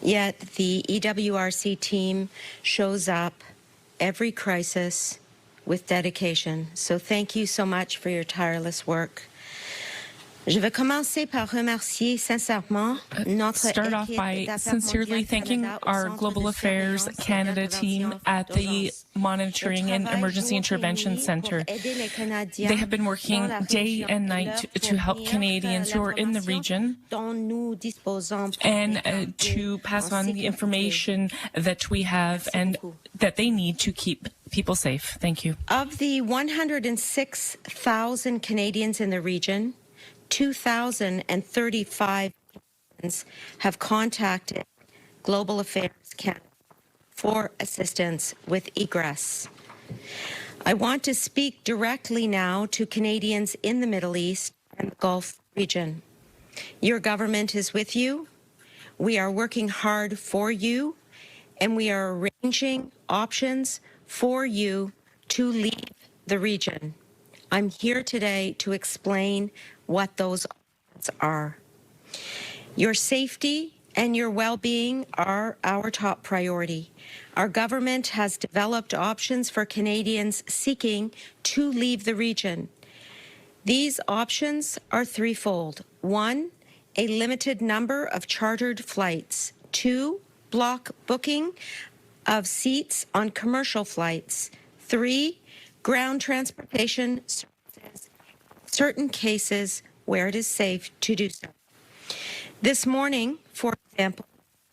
Yet the EWRC team shows up every crisis with dedication. So thank you so much for your tireless work. Je vais commencer par remercier sincèrement notre start off by sincerely thanking our Global Affairs Canada team at the Monitoring and Emergency Intervention Centre. They have been working day and night to help Canadians who are in the region and to pass on the information that we have and that they need to keep people safe. Thank you. Of the 106,000 Canadians in the region, 2,035 have contacted Global Affairs Canada for assistance with egress. I want to speak directly now to Canadians in the Middle East and the Gulf region. Your government is with you. We are working hard for you, and we are arranging options for you to leave the region. I'm here today to explain what those options are. Your safety and your well-being are our top priority. Our government has developed options for Canadians seeking to leave the region. These options are threefold. 1, a limited number of chartered flights. 2, block booking of seats on commercial flights. 3, ground transportation services in certain cases where it is safe to do so. This morning, for example,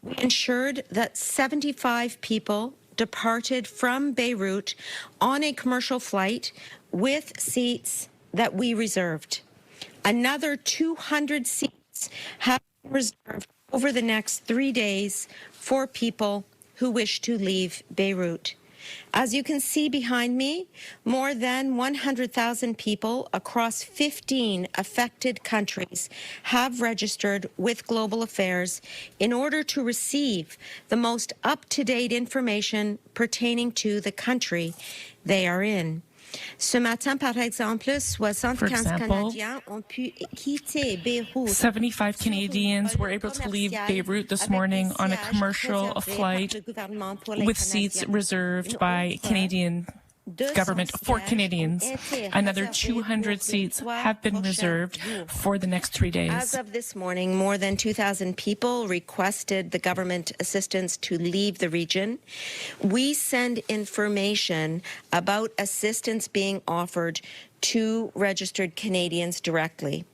we ensured that 75 people departed from Beirut on a commercial flight with seats that we reserved. Another 200 seats have been reserved over the next 3 days for people who wish to leave Beirut. As you can see behind me, more than 100,000 people across 15 affected countries have registered with Global Affairs in order to receive the most up-to-date information pertaining to the country they are in. Ce matin, par exemple, 75 Canadiens ont pu quitter Beirut. 75 Canadians were able to leave Beirut this morning on a commercial flight with seats reserved by Canadian government for Canadians. Another 200 seats have been reserved for the next 3 days. As of this morning, more than 2,000 people requested the government assistance to leave the region. We send information about assistance being offered to registered Canadians directly.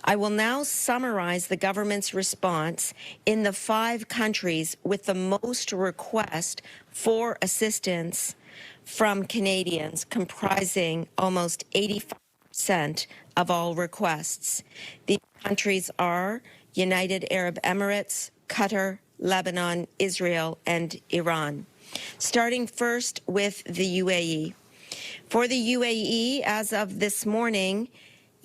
I will now summarize the government's response in the 5 countries with the most request for assistance from Canadians, comprising almost 85% of all requests. These countries are United Arab Emirates, Qatar, Lebanon, Israel, and Iran. Starting first with the UAE. For the UAE, as of this morning,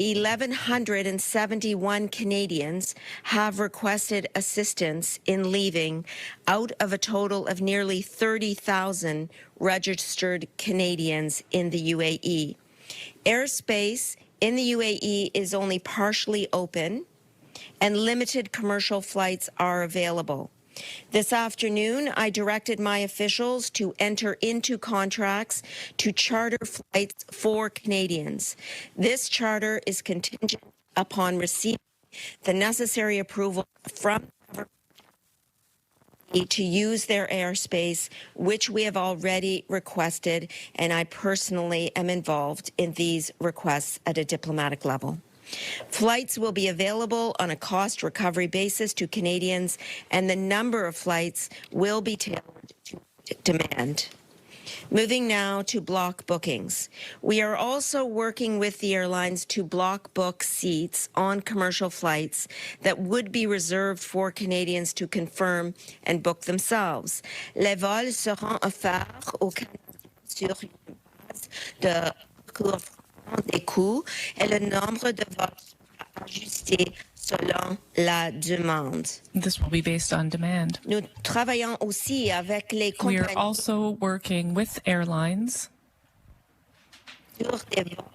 1,171 Canadians have requested assistance in leaving out of a total of nearly 30,000 registered Canadians in the UAE. Airspace in the UAE is only partially open and limited commercial flights are available. This afternoon, I directed my officials to enter into contracts to charter flights for Canadians. This charter is contingent upon receiving the necessary approval from the government to use their airspace, which we have already requested, and I personally am involved in these requests at a diplomatic level. Flights will be available on a cost recovery basis to Canadians, and the number of flights will be tailored to demand. Moving now to block bookings. We are also working with the airlines to block book seats on commercial flights that would be reserved for Canadians to confirm and book themselves. Les vols seront offerts aux Canadiens sur une base de des coûts et le nombre de vols sera ajusté selon la demande. This will be based on demand. Nous travaillons aussi avec les We compagnies are also working with airlines sur des vols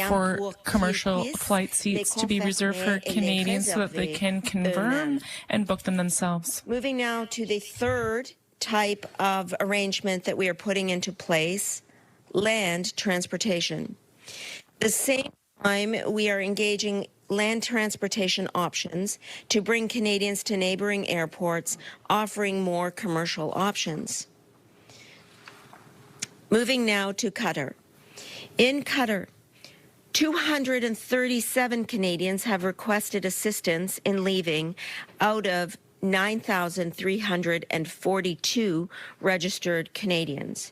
for commercial flight seats to be reserved for Canadians so that they can confirm and book them themselves. Moving now to the third type of arrangement that we are putting into place, land transportation. At the same time, we are engaging land transportation options to bring Canadians to neighboring airports, offering more commercial options. Moving now to Qatar. In Qatar, 237 Canadians have requested assistance in leaving out of 9,342 registered Canadians.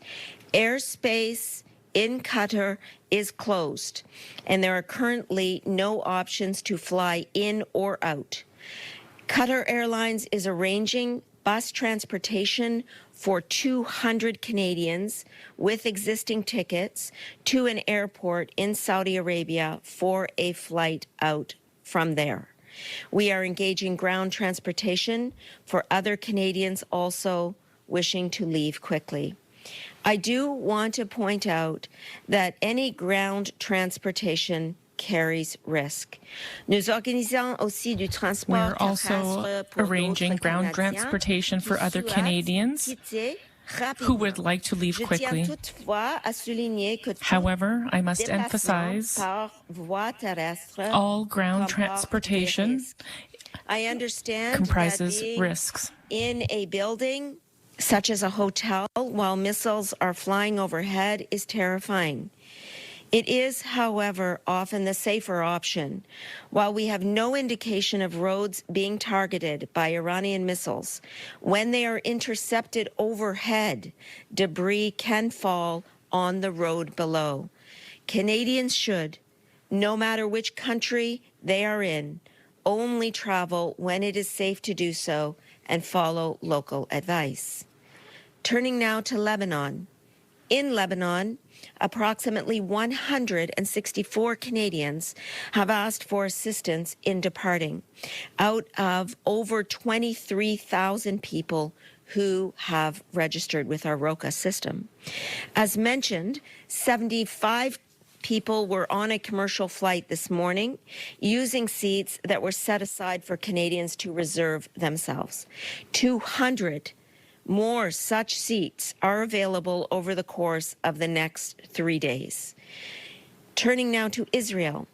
Airspace in Qatar is closed, and there are currently no options to fly in or out. Qatar Airlines is arranging bus transportation for 200 Canadians with existing tickets to an airport in Saudi Arabia for a flight out from there. We are engaging ground transportation for other Canadians also wishing to leave quickly. I do want to point out that any ground transportation carries risk. Nous organisons aussi du transport We're also arranging ground transportation for other Canadians who would like to leave quickly. However, I must emphasize all ground transportation comprises risks. In a building such as a hotel, while missiles are flying overhead, is terrifying. It is, however, often the safer option. While we have no indication of roads being targeted by Iranian missiles, when they are intercepted overhead, debris can fall on the road below. Canadians should, no matter which country they are in, only travel when it is safe to do so and follow local advice. Turning now to Lebanon. In Lebanon, approximately 164 Canadians have asked for assistance in departing, out of over 23,000 people who have registered with our ROCA system. As mentioned, 75 people were on a commercial flight this morning using seats that were set aside for Canadians to reserve themselves. 200 more such seats are available over the course of the next 3 days. Turning now to Israel.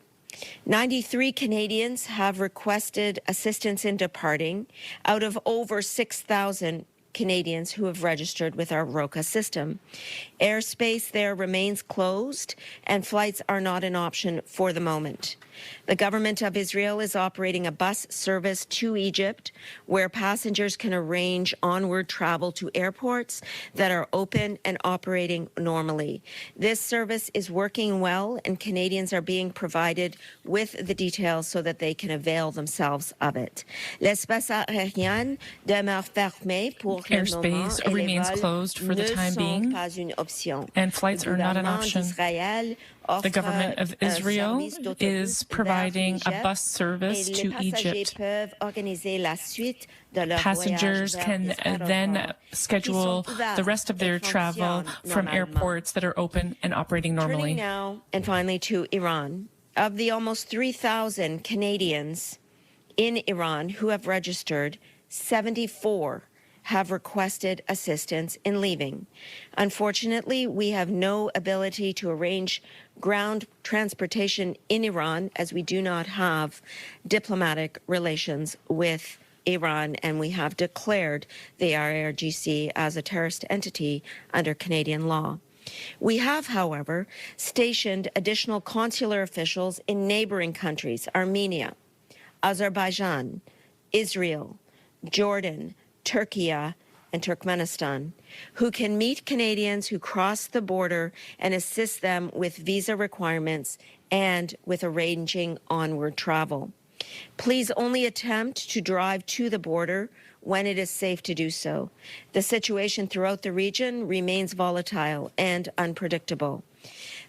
93 Canadians have requested assistance in departing out of over 6,000 Canadians who have registered with our ROCA system. Airspace there remains closed and flights are not an option for the moment. The government of Israel is operating a bus service to Egypt where passengers can arrange onward travel to airports that are open and operating normally. This service is working well and Canadians are being provided with the details so that they can avail themselves of it. L'espace aérien demeure fermé pour le moment Airspace et les remains vols closed for the ne time sont being, pas une option. and flights are not an option. The government of Israel is providing a bus service to Egypt. Passengers can then schedule the rest of their travel from airports that are open and operating normally. Turning now and finally to Iran. Of the almost 3,000 Canadians in Iran who have registered, 74 have requested assistance in leaving. Unfortunately, we have no ability to arrange ground transportation in Iran as we do not have diplomatic relations with Iran, and we have declared the IRGC as a terrorist entity under Canadian law. We have, however, stationed additional consular officials in neighboring countries, Armenia, Azerbaijan, Israel, Jordan, Turkey, and Turkmenistan, who can meet Canadians who cross the border and assist them with visa requirements and with arranging onward travel. Please only attempt to drive to the border when it is safe to do so. The situation throughout the region remains volatile and unpredictable.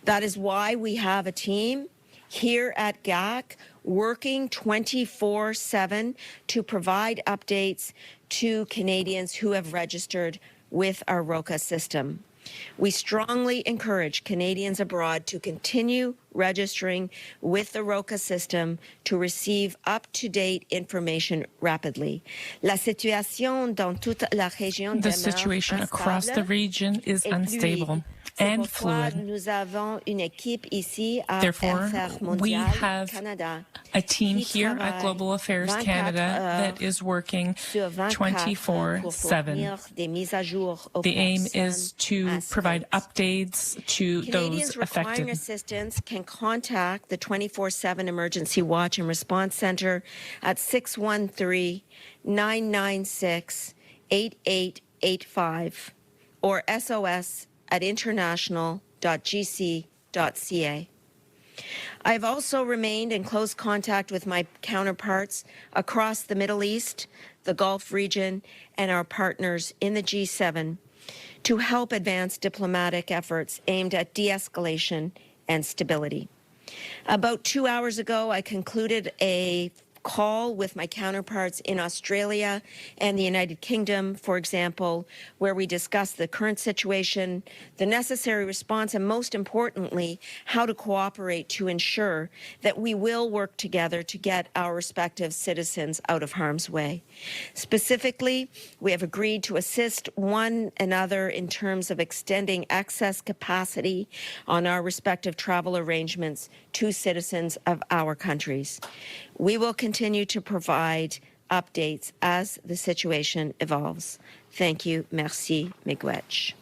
That is why we have a team here at GAC working 24/7 to provide updates to Canadians who have registered with our ROCA system. We strongly encourage Canadians abroad to continue registering with the ROCA system to receive up-to-date information rapidly. La situation dans toute la région The situation across the region is unstable and fluid. Therefore, we have a team here at Global Affairs Canada that is working 24/7. The aim is to provide updates to those affected. Requiring assistance can contact the 24/7 Emergency Watch and Response Center at 613-996-8885 or sos@international.gc.ca. I have also remained in close contact with my counterparts across the Middle East, the Gulf region, and our partners in the G7 to help advance diplomatic efforts aimed at de-escalation and stability. About 2 hours ago, I concluded a call with my counterparts in Australia and the United Kingdom, for example, where we discussed the current situation, the necessary response, and most importantly, how to cooperate to ensure that we will work together to get our respective citizens out of harm's way. Specifically, we have agreed to assist one another in terms of extending access capacity on our respective travel arrangements to citizens of our countries. We will continue to provide updates as the situation evolves. Thank you. Merci. Miigwech.